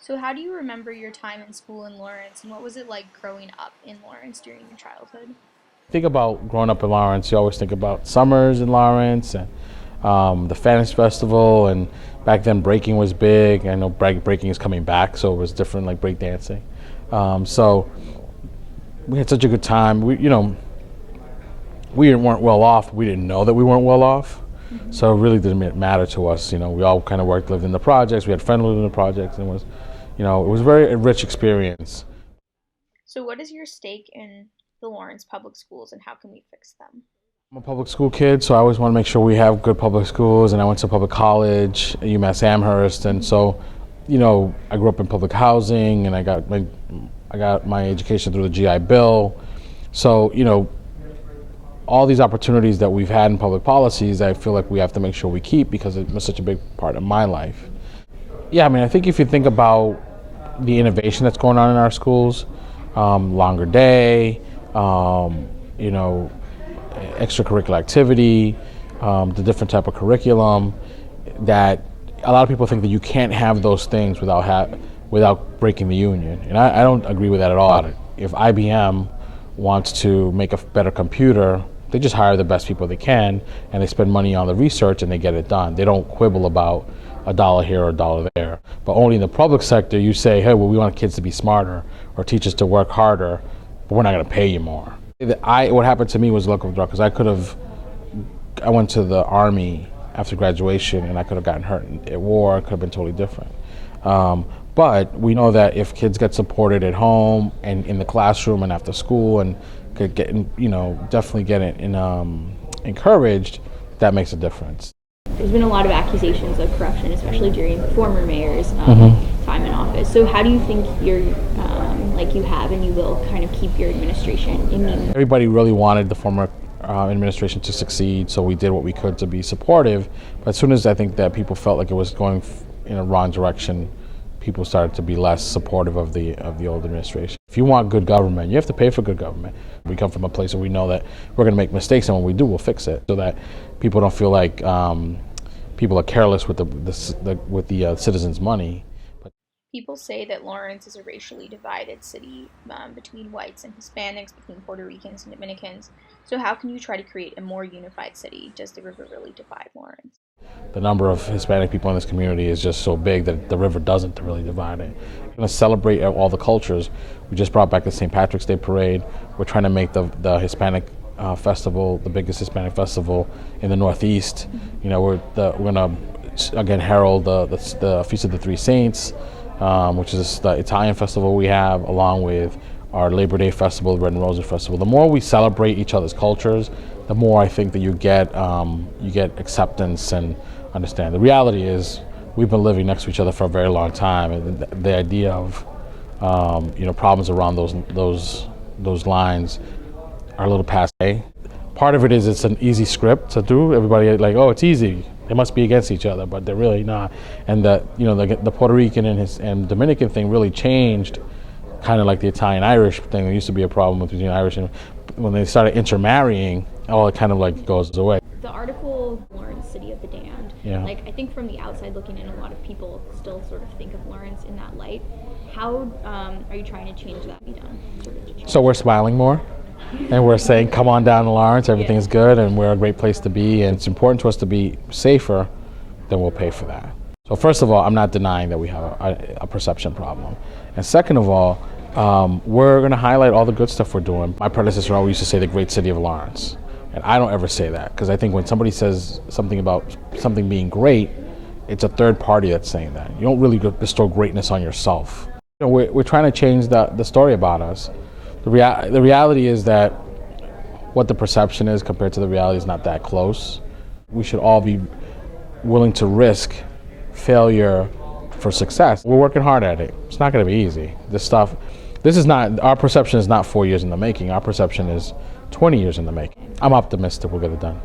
So, how do you remember your time in school in Lawrence, and what was it like growing up in Lawrence during your childhood? Think about growing up in Lawrence, you always think about summers in Lawrence and the Fantasy Festival. And back then, breaking was big. I know breaking is coming back, so it was different, like breakdancing. So we had such a good time. We weren't well off. We didn't know that we weren't well off. So it really didn't matter to us. We all kind of lived in the projects. We had friends living in the projects, and it was a very rich experience. So, what is your stake in the Lawrence public schools, and how can we fix them? I'm a public school kid, so I always want to make sure we have good public schools. And I went to public college at UMass Amherst, and so, I grew up in public housing, and I got my education through the GI Bill. So, all these opportunities that we've had in public policies, I feel like we have to make sure we keep because it was such a big part of my life. Yeah, I think if you think about the innovation that's going on in our schools, longer day, extracurricular activity, the different type of curriculum, that a lot of people think that you can't have those things without breaking the union, and I don't agree with that at all. If IBM wants to make a better computer, they just hire the best people they can, and they spend money on the research, and they get it done. They don't quibble about a dollar here or a dollar there. But only in the public sector, you say, hey, well, we want kids to be smarter or teachers to work harder, but we're not going to pay you more. What happened to me was luck of the draw, because I went to the Army after graduation, and I could have gotten hurt at war. It could have been totally different. But we know that if kids get supported at home and in the classroom and after school, and could get, definitely get it encouraged, that makes a difference. There's been a lot of accusations of corruption, especially during former mayor's time in office. So how do you think you have and you will kind of keep your administration immune? Everybody really wanted the former administration to succeed, so we did what we could to be supportive. But as soon as I think that people felt like it was going in a wrong direction, people started to be less supportive of the old administration. If you want good government, you have to pay for good government. We come from a place where we know that we're going to make mistakes, and when we do, we'll fix it, so that people don't feel like people are careless with the citizens' money. People say that Lawrence is a racially divided city between whites and Hispanics, between Puerto Ricans and Dominicans. So how can you try to create a more unified city? Does the river really divide Lawrence? The number of Hispanic people in this community is just so big that the river doesn't really divide it. We're going to celebrate all the cultures. We just brought back the St. Patrick's Day Parade. We're trying to make the Hispanic festival the biggest Hispanic festival in the Northeast. We're going to again herald the Feast of the Three Saints, which is the Italian festival we have, along with our Labor Day festival, the Red and Roses Festival. The more we celebrate each other's cultures, the more I think that you get acceptance and understand. The reality is, we've been living next to each other for a very long time, and the idea of problems around those lines are a little passé. Part of it is it's an easy script to do. Everybody like, oh, it's easy. They must be against each other, but they're really not. And the Puerto Rican and Dominican thing really changed, kind of like the Italian-Irish thing. There used to be a problem between Irish, and when they started intermarrying, it kind of like goes away. The article, Lawrence, City of the Damned, I think from the outside looking in, a lot of people still sort of think of Lawrence in that light. How are you trying to change that? So we're smiling more, and we're saying, come on down to Lawrence, everything's good, and we're a great place to be, and it's important to us to be safer, then we'll pay for that. So first of all, I'm not denying that we have a perception problem. And second of all, we're going to highlight all the good stuff we're doing. My predecessor always used to say the great city of Lawrence. And I don't ever say that, because I think when somebody says something about something being great, it's a third party that's saying that. You don't really bestow greatness on yourself. We're trying to change the story about us. The reality is that what the perception is compared to the reality is not that close. We should all be willing to risk failure for success. We're working hard at it. It's not going to be easy. Our perception is not 4 years in the making. Our perception is 20 years in the making. I'm optimistic we'll get it done.